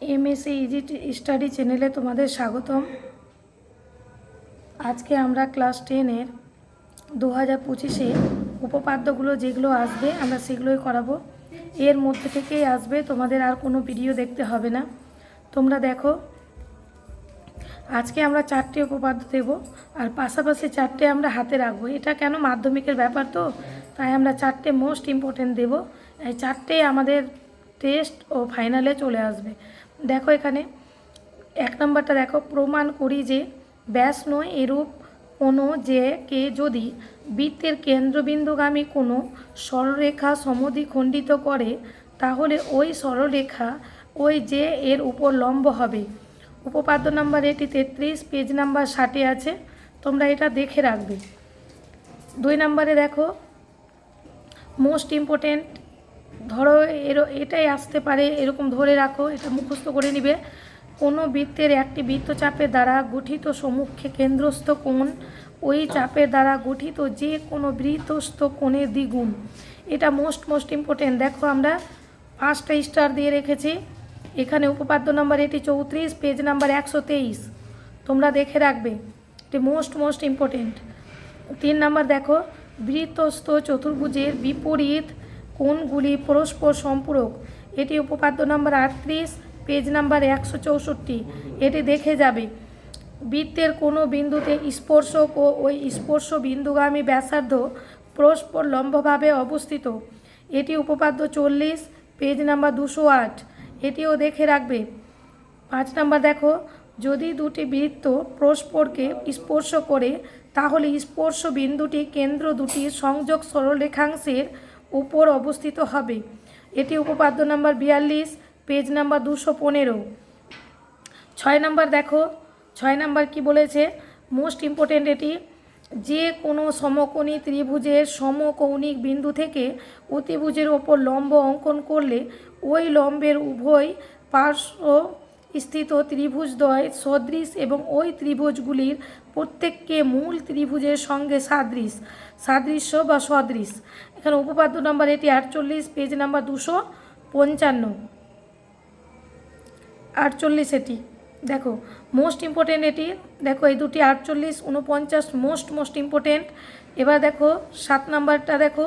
MSc easy study চ্যানেলে তোমাদের স্বাগতম। আজকে আমরা ক্লাস 10-এর 2025-এ উপপাদ্যগুলো যেগুলো আসবে আমরা সেগুলোই করাবো। এর মধ্যে থেকেই আসবে, তোমাদের আর কোনো ভিডিও দেখতে হবে না। তোমরা দেখো, আজকে আমরা 4টে উপপাদ্য দেব, আর পাশাপাশি 4টে আমরা হাতে রাখবো। এটা কেন, মাধ্যমিকের ব্যাপার তো, তাই আমরা 4টে মোস্ট ইম্পর্টেন্ট দেব। এই 4টে আমাদের টেস্ট ও ফাইনালে চলে আসবে। দেখো এখানে 1 নম্বরটা দেখো, প্রমাণ করি যে ব্যাস নয় এরূপ কোনো যে কে যদি বৃত্তের কেন্দ্রবিন্দুগামী কোনো সরলরেখা সমদ্বিখণ্ডিত করে, তাহলে ওই সরলরেখা ওই যে এর উপর লম্ব হবে। উপপাদ্য নাম্বার এটি 33, পেজ নাম্বার 60-এ আছে, তোমরা এটা দেখে রাখবে। 2 নম্বরে দেখো, মোস্ট ইম্পর্টেন্ট, ধরো এটাই আসতে পারে, এরকম ধরে রাখো, এটা মুখস্থ করে নিবে। কোনো বৃত্তের একটি বৃত্তচাপের দ্বারা গঠিত সম্মুখে কেন্দ্রস্থ কোণ ওই চাপের দ্বারা গঠিত যে কোনো বৃত্তস্থ কোণের দ্বিগুণ। এটা মোস্ট ইম্পর্টেন্ট। দেখো আমরা 5টা স্টার দিয়ে রেখেছি এখানে। উপপাদ্য নাম্বার এটি 34, পেজ নাম্বার 123, তোমরা দেখে রাখবে, এটি মোস্ট ইম্পর্টেন্ট। 3 নম্বর দেখো, বৃত্তস্থ চতুর্ভুজের বিপরীত কোণগুলি পরস্পর সম্পূরক। এটি উপপাদ্য নাম্বার 38, পেজ নাম্বার 164, এটি দেখে যাবে। বৃত্তের কোনো বিন্দুতে স্পর্শক ও ওই স্পর্শ বিন্দুগামী ব্যাসার্ধ পরস্পর লম্বভাবে অবস্থিত। এটি উপপাদ্য 40, পেজ নাম্বার 208, এটিও দেখে রাখবে। 5 নম্বর দেখো, যদি দুটি বৃত্ত পরস্পরকে স্পর্শ করে, তাহলে স্পর্শ বিন্দুটি কেন্দ্র দুটির সংযোগ সরলরেখাংশের উপর অবস্থিত হবে। এটি উপপাদ্য নাম্বার 42, পেজ নাম্বার 215। 6 নম্বর দেখো, 6 নম্বর কি বলেছে, মোস্ট ইম্পর্টেন্ট এটি, যে কোনো সমকোণী ত্রিভুজের সমকৌণিক বিন্দু থেকে অতিভুজের ওপর লম্ব অঙ্কন করলে ওই লম্বের উভয় পার্শ্ব স্থিত ত্রিভুজদ্বয় সদৃশ এবং ওই ত্রিভুজগুলির প্রত্যেককে মূল ত্রিভুজের সঙ্গে সাদৃশ্য বা সদৃশ। এখানে উপপাদ্য নাম্বার এটি 48, পেজ নাম্বার 255, 48 এটি দেখো মোস্ট ইম্পর্টেন্ট। এটি দেখো, এই দুটি 48, 49 মোস্ট ইম্পর্টেন্ট। এবার দেখো 7 নাম্বারটা দেখো,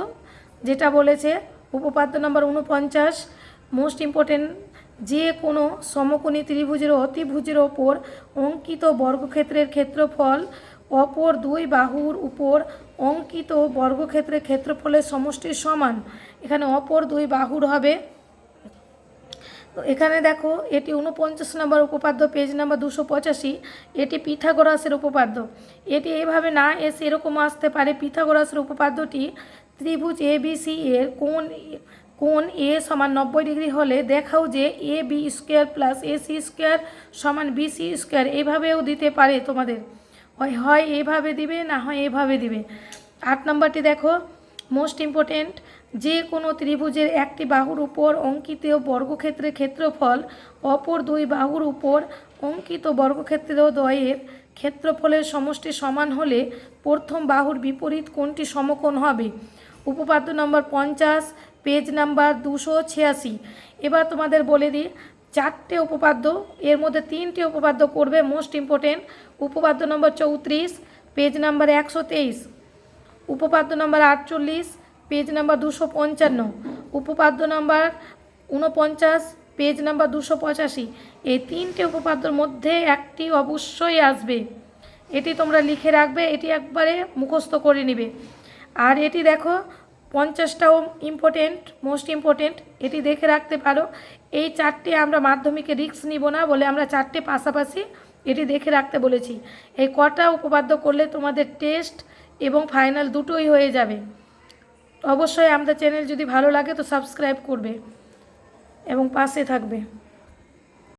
যেটা বলেছে উপপাদ্য নাম্বার 49, মোস্ট ইম্পর্টেন্ট, যে কোনো সমকোণী ত্রিভুজের অতিভুজের ওপর অঙ্কিত বর্গক্ষেত্রের ক্ষেত্রফল অপর দুই বাহুর উপর অঙ্কিত বর্গক্ষেত্রের ক্ষেত্রফলের সমষ্টির সমান। এখানে অপর দুই বাহুর হবে। তো এখানে দেখো, এটি 49 নম্বর উপপাদ্য, পেজ নাম্বার 285, এটি পিথাগোরাসের উপপাদ্য। এটি এইভাবে না এসে এরকম আসতে পারে। পিথাগোরাসের উপপাদ্যটি ত্রিভুজ ABC এর কোণ এ সমান 90 ডিগ্রি হলে দেখাও যে AB² + AC² সমান BC²। এইভাবেও দিতে পারে তোমাদের, হয় এইভাবে দিবে, না হয় এইভাবে দিবে। 8 নম্বরটি দেখো, মোস্ট ইম্পর্টেন্ট, যে কোনো ত্রিভুজের একটি বাহুর উপর অঙ্কিত বর্গক্ষেত্রের ক্ষেত্রফল অপর দুই বাহুর উপর অঙ্কিত বর্গক্ষেত্র দ্বয়ের ক্ষেত্রফলের সমষ্টি সমান হলে প্রথম বাহুর বিপরীত কোণটি সমকোণ হবে। উপপাদ্য নম্বর 50, পেজ নাম্বার 286। এবার তোমাদের বলে দিই 4টে উপপাদ্য, এর মধ্যে 3টে উপপাদ্য করবে মোস্ট ইম্পর্টেন্ট। উপপাদ্য নম্বর 34, পেজ নাম্বার 123, উপপাদ্য নাম্বার 48, পেজ নাম্বার 255, উপপাদ্য নাম্বার 49, পেজ নাম্বার 285। এই 3টে উপপাদ্যর মধ্যে একটি অবশ্যই আসবে, এটি তোমরা লিখে রাখবে, এটি একবারে মুখস্থ করে নিবে। আর এটি দেখো 50টাও ইম্পর্টেন্ট, মোস্ট ইম্পর্টেন্ট, এটি দেখে রাখতে পারো। এই 4টে আমরা মাধ্যমিকে রিস্ক নিব না বলে আমরা 4টে পাশাপাশি এটি দেখে রাখতে বলেছি। এই কটা উপপাদ্য করলে তোমাদের টেস্ট এবং ফাইনাল দুটোই হয়ে যাবে। অবশ্যই আমাদের চ্যানেল যদি ভালো লাগে তো সাবস্ক্রাইব করবে এবং পাশে থাকবে।